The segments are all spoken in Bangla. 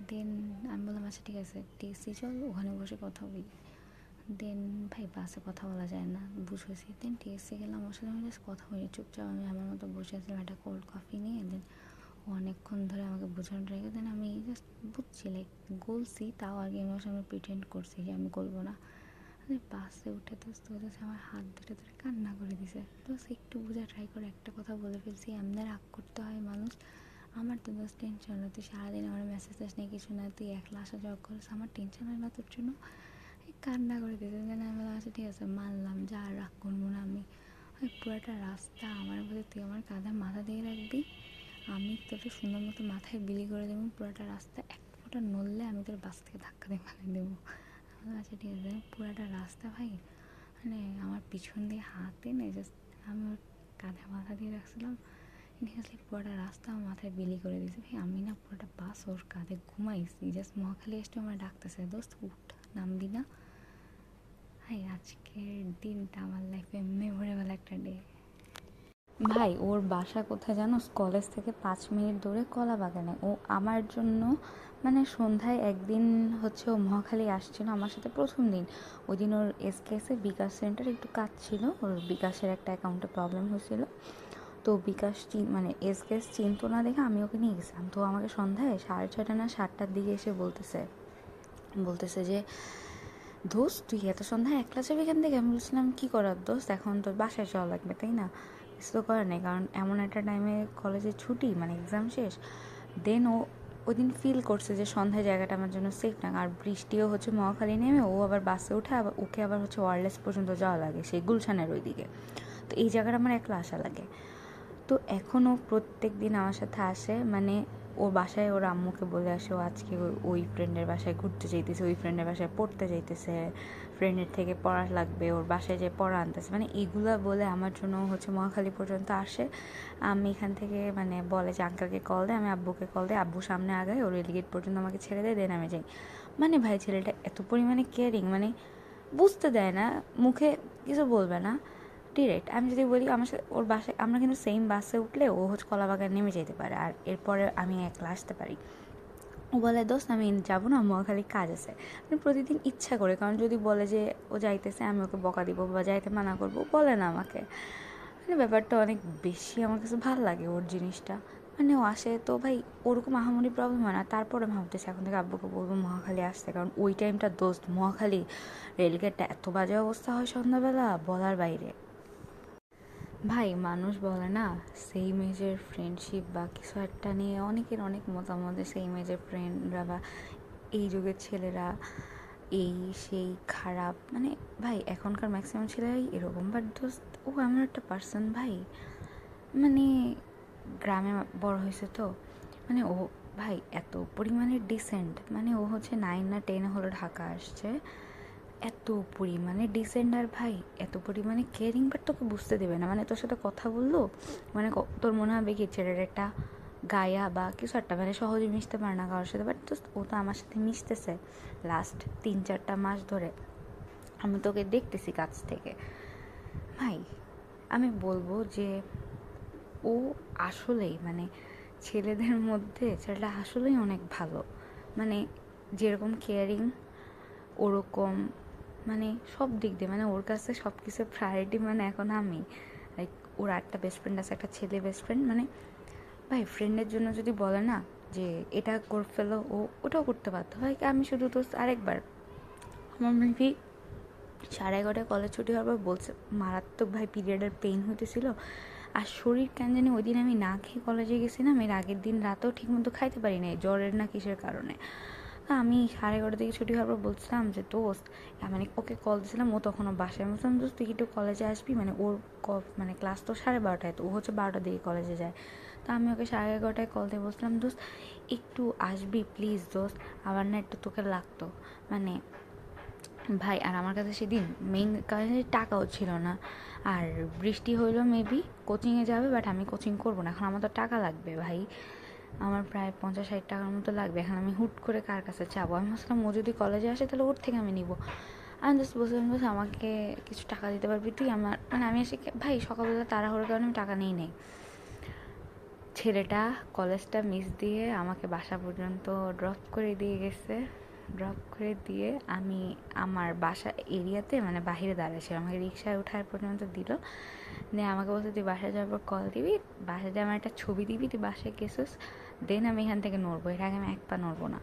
দেন আমি বললাম আচ্ছা ঠিক আছে টিএসসি চল, ওখানে বসে কথা বলি। দেন ভাই বাসে কথা বলা যায় না, বুঝেছি। দেন টিএসসি গেলাম, ওর সাথে আমি জাস্ট কথা বলি চুপচাপ, আমি আমার মতো বসে আছিলাম একটা কোল্ড কফি নিয়ে। দেন অনেকক্ষণ ধরে আমাকে বোঝানো রেখে দেন আমি জাস্ট বুঝছি লাইক গলছি, তাও আগে আমি ওর সামনে প্রিটেন্ড করছি যে আমি গলবো না। বাসে উঠে দোস্ত হচ্ছে আমার হাত ধরে ধরে কান্না করে দিছে। দোস্ত একটু বোঝা ট্রাই করে, একটা কথা বলে ফেলছি, এমনি রাগ করতে হয় মানুষ। আমার তো দোস্ত টেনশন হয়, তুই সারাদিন আমার মেসেজ আসে নেই কিছু না, তুই একলা আসা যাওয়া করিস, আমার টেনশন হয় না তোর জন্য? কান্না করে দিয়েছে। যেন আমি বললাম আচ্ছা ঠিক আছে মানলাম, যা আর রাগ করবো না আমি। ওই পুরোটা রাস্তা আমার বলে তুই আমার কাঁধে মাথা দিয়ে রাখবি, আমি তোকে সুন্দর মতো মাথায় বিলি করে দেবো, পুরোটা রাস্তা এক ফোঁটা নড়লে আমি তোর বাস থেকে ধাক্কা দিয়ে ফেলে দেবো। আচ্ছা ঠিক আছে। পুরোটা রাস্তা ভাই মানে আমার পিছন দিয়ে হাত এনে জাস্ট আমি ওর কাঁধে মাথা দিয়ে রাখছিলাম, ঠিক পুরোটা রাস্তা আমার মাথায় বিলি করে দিয়েছে। ভাই আমি না পুরোটা বাস ওর কাঁধে ঘুমাইছি, জাস্ট মহাখালী এসে আমার ডাকতেছে দোস্ত উঠ, নামবি না? ভাই আজকের দিনটা আমার লাইফে মেমোরেবল একটা ডে। ভাই ওর বাসা কোথায় জানো? কলেজ থেকে 5 মিনিট দূরে কলা বাগানে। ও আমার জন্য মানে সন্ধ্যায় একদিন হচ্ছে ও মহাখালী আসছিল আমার সাথে প্রথম দিন। ওই দিন ওর এসকেএসে বিকাশ সেন্টার একটু কাজ ছিল, ওর বিকাশের একটা অ্যাকাউন্টে প্রবলেম হয়েছিল। তো বিকাশ মানে এসকেএস চিনতো না দেখে আমি ওকে নিয়ে গেছিলাম। তো আমাকে সন্ধ্যায় 6:30 না 7টার দিকে এসে বলতেছে যে দোস্ত তুই এত সন্ধ্যায় একলা যাবি এখান থেকে? আমি বলছিলাম কী করার দোস্ত, এখন তোর বাসায় যাওয়া লাগবে তাই না, কিছু তো করার নেই, কারণ এমন একটা টাইমে কলেজে ছুটি মানে এক্সাম শেষ। দেন ও ওই দিন ফিল করছে যে সন্ধ্যায় জায়গাটা আমার জন্য সেফ না, আর বৃষ্টিও হচ্ছে মহাখালী নেমে ও আবার বাসে উঠে আবার ওকে আবার হচ্ছে ওয়ারলেস পর্যন্ত যাওয়া লাগে, সেই গুলশানের ওই দিকে। তো এই জায়গাটা আমার একলা আসা লাগে। তো এখনও প্রত্যেক দিন আমার সাথে আসে, মানে ওর বাসায় ওর আম্মুকে বলে আসে ও আজকে ওই ফ্রেন্ডের বাসায় ঘুরতে যাইতেছে, ওই ফ্রেন্ডের বাসায় পড়তে যাইতেছে, ফ্রেন্ডের থেকে পড়া লাগবে, ওর বাসায় যে পড়া আনতেছে, মানে এইগুলা বলে আমার জন্য হচ্ছে মহাখালী পর্যন্ত আসে। আমি এখান থেকে মানে বলে যে আঙ্কেলকে কল দেয়, আমি আব্বুকে কল দেয়, আব্বু সামনে আগায় ওর রেলগেট পর্যন্ত আমাকে ছেড়ে দেয়, দেন আমি যাই। মানে ভাই ছেলেটা এত পরিমাণে কেয়ারিং, মানে বুঝতে দেয় না, মুখে কিছু বলবে না, ডিরেক্ট। আমি যদি বলি আমার সাথে ওর বাসায়, আমরা কিন্তু সেম বাসে উঠলে ও হচ্ছে কলাবাগান নেমে যেতে পারে, আর এরপরে আমি একলা আসতে পারি। ও বলে দোস্ত আমি যাবো না, মহাখালী কাজ আছে। আমি প্রতিদিন ইচ্ছা করে, কারণ যদি বলে যে ও যাইতেছে আমি ওকে বকা দিব বা যাইতে মানা করবো, বলে না আমাকে। মানে ব্যাপারটা অনেক বেশি আমার কাছে ভালো লাগে ওর জিনিসটা। মানে ও আসে তো ভাই ওরকম আহামরি প্রবলেম হয় না, তারপরে ভাবতেছি এখন থেকে আব্বুকে বলবো মহাখালী আসতে, কারণ ওই টাইমটা দোস্ত মহাখালী রেলগেটটা এত বাজে অবস্থা হয় সন্ধ্যাবেলা বলার বাইরে। ভাই মানুষ বলে না সেম এজের ফ্রেন্ডশিপ বা কিছু একটা নিয়ে অনেকের অনেক মতামত, সেম এজের ফ্রেন্ডরা বা এই যুগের ছেলেরা এই সেই খারাপ, মানে ভাই এখনকার ম্যাক্সিমাম ছেলেরাই এরকম। বাট দোস্ত ও এমন একটা পার্সন ভাই, মানে গ্রামে বড় হয়েছে তো, মানে ও ভাই এত পরিমাণে ডিসেন্ট, মানে ও হচ্ছে 9 না 10 হলো ঢাকা আসছে, এত পরিমাণে ডিসেন্ট আর ভাই এত পরিমাণে কেয়ারিং, বাট তোকে বুঝতে দেবে না, মানে তোর সাথে কথা বললো মানে তোর মনে হবে কি ছেলের একটা গায়া বা কিছু একটা, মানে সহজে মিশতে পারে না কারোর সাথে। বাট ও তো আমার সাথে মিশতেছে লাস্ট 3-4টা মাস ধরে, আমি তোকে দেখতেছি কাছ থেকে। ভাই আমি বলবো যে ও আসলেই মানে ছেলেদের মধ্যে ছেলেটা আসলেই অনেক ভালো, মানে যেরকম কেয়ারিং ওরকম মানে সব দিক দিয়ে, মানে ওর কাছে সব কিছু প্রায়োরিটি, মানে এখন আমি লাইক ওর একটা বেস্ট ফ্রেন্ড আছে, একটা ছেলে বেস্ট ফ্রেন্ড, মানে ভাই ফ্রেন্ডের জন্য যদি বলে না যে এটা করে ফেলো, ও ওটাও করতে পারতো। ভাই আমি শুধু তো আরেকবার আমার মেবি 11:30 কলেজ ছুটি হওয়ার পর বলছে মারাত্মক ভাই পিরিয়ডের পেইন হইতেছিল, আর শরীর কেন জানি ওই দিন আমি না খেয়ে কলেজে গেছিলাম, এর আগের দিন রাতেও ঠিকমতো খাইতে পারি নাই জ্বরের না কিসের কারণে। আমি 11:30 থেকে ছুটি হওয়ার পর বলছিলাম যে দোস্ত, মানে ওকে কল দিয়েছিলাম, ও তখনও বাসায়, বলছিলাম দোস্ত তুই একটু কলেজে আসবি, মানে ওর মানে ক্লাস তো 12:30, তো ও হচ্ছে 12টার দিকে কলেজে যায়। তো আমি ওকে 11:30 কল দিয়ে বলছিলাম দোস্ত একটু আসবি প্লিজ দোস্ত, আবার না একটু তোকে লাগতো, মানে ভাই। আর আমার কাছে সেদিন মেইন কারণে টাকাও ছিল না, আর বৃষ্টি হইলো মেবি কোচিংয়ে যাবে, বাট আমি কোচিং করবো না, এখন আমার তো টাকা লাগবে ভাই, আমার প্রায় 50-60 টাকার মতো লাগবে, এখন আমি হুট করে কার কাছে যাবো? আমি ভাবছিলাম ও যদি কলেজে আসে তাহলে ওর থেকে আমি নিব। আমি জাস্ট বলছিলাম বলছি আমাকে কিছু টাকা দিতে পারবি তুই? আমার মানে আমি এসে ভাই সকালবেলা তাড়াহুড়োর কারণে আমি টাকা নেই। ছেলেটা কলেজটা মিস দিয়ে আমাকে বাসা পর্যন্ত ড্রপ করে দিয়ে গেছে। ড্রপ করে দিয়ে আমি আমার বাসা এরিয়াতে মানে বাহিরে দাঁড়াইছিলাম, আমাকে রিক্সায় ওঠার পর্যন্ত দিল। দিয়ে আমাকে বলছে তুই বাসায় যাওয়ার পর কল দিবি, বাসায় দিয়ে আমার একটা ছবি দিবি তুই বাসায় গেছিস, দেন আমি এখান থেকে নড়বো, এর আগে আমি এক পা নড়বো না।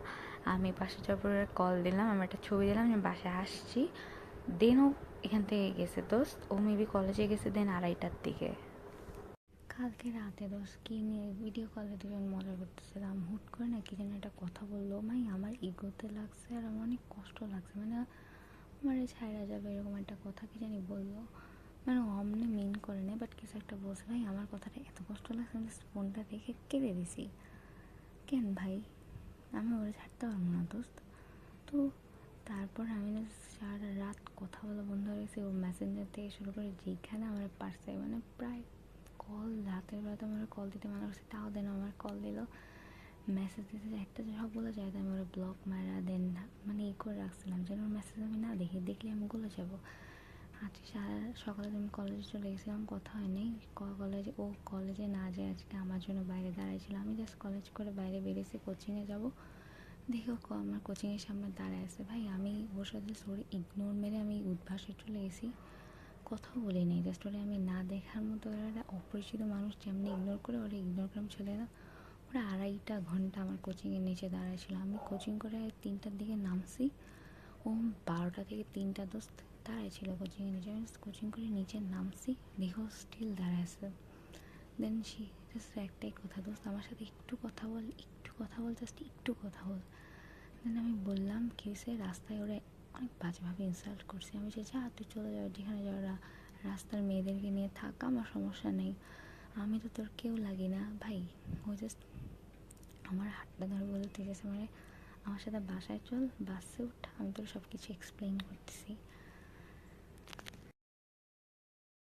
আমি বাসায় যাওয়ার পর কল দিলাম, আমি একটা ছবি দিলাম, আমি বাসায় আসছি। দেন ও এখান থেকে গেছে দোস্ত, ও মেবি কলেজে গেছে দেন 2:30টার দিকে। কালকে রাতে দোস্ত কি নিয়ে ভিডিও কলে দুজন মজা করতেছিলাম, হুট করে না কি যেন একটা কথা বললো, আমার ইগোতে লাগছে আর আমার অনেক কষ্ট লাগছে, মানে আমার এই ছাইরা যাবে এরকম একটা কথা কি জানি বললো, মানে অমনে মিন করে নেই, বাট কিছু একটা বলছে। আমার কথাটা এত কষ্ট লাগছে, আমি ফোনটা দেখে কেঁদে দিছি। কেন ভাই, আমি ওরা ছাড়তে পারবো না দোস্ত। তো তারপর আমি না সারা রাত কথা বলা বন্ধ হয়ে গেছে, ও মেসেঞ্জার থেকে শুরু করে যেখানে আমার পারছে, মানে প্রায় কল রাতের বেলাতে আমার কল দিতে মানা করছে, তাও দেন আমার কল দিল, মেসেজ দিতে একটা সব বলে যায়, আমি ওরা ব্লক মারা দেন মানে করে রাখছিলাম যেন ওর মেসেজ আমি না দেখি, দেখলে আমি গলে যাবো। আজকে সারা সকালে আমি কলেজে চলে গেছিলাম, কথা হয়নি। কলেজে ও কলেজে না যায় আজকে আমার জন্য বাইরে দাঁড়াইছিল, আমি জাস্ট কলেজ করে বাইরে বেরিয়েছি কোচিংয়ে যাব, দেখো আমার কোচিংয়ের সামনে দাঁড়ায় আছে। ভাই আমি ওর সাথে সরি ইগনোর মেরে আমি উদ্ভাসে চলে গেছি, কথাও বলি নেই, জাস্ট ওরা আমি না দেখার মতো, ওরা একটা অপরিচিত মানুষ যেমনি ইগনোর করে ওরা ইগনোর করে চলে না। ওরা 2.5 ঘন্টা আমার কোচিংয়ের নিচে দাঁড়াইছিল, আমি কোচিং করে 3টার দিকে নামছি, ও 12টা থেকে 3টা দোস্ত দাঁড়াইছিল কোচিংয়ের নিচে, আমি কোচিং করে নিচে নামছি, দেখো স্টিল দাঁড়ায় আছে। দেন সে জাস্ট একটাই কথা, দোস্ত আমার সাথে একটু কথা বল, একটু কথা বল, জাস্ট একটু কথা বল। দেন আমি বললাম কি হয়েছে, রাস্তায় ওরা অনেক বাজেভাবে ইনসাল্ট করছে, আমি যে যা তুই চলে যাও যেখানে যাওয়া, রাস্তার মেয়েদেরকে নিয়ে থাক, আমার সমস্যা নেই, আমি তো তোর কেউ লাগি না। ভাই ও জাস্ট আমার হাতটা ধরে বলতে গেছে, মানে আমার সাথে বাসায় চল, বাসে উঠ, আমি তোর সব কিছু এক্সপ্লেন করতেছি।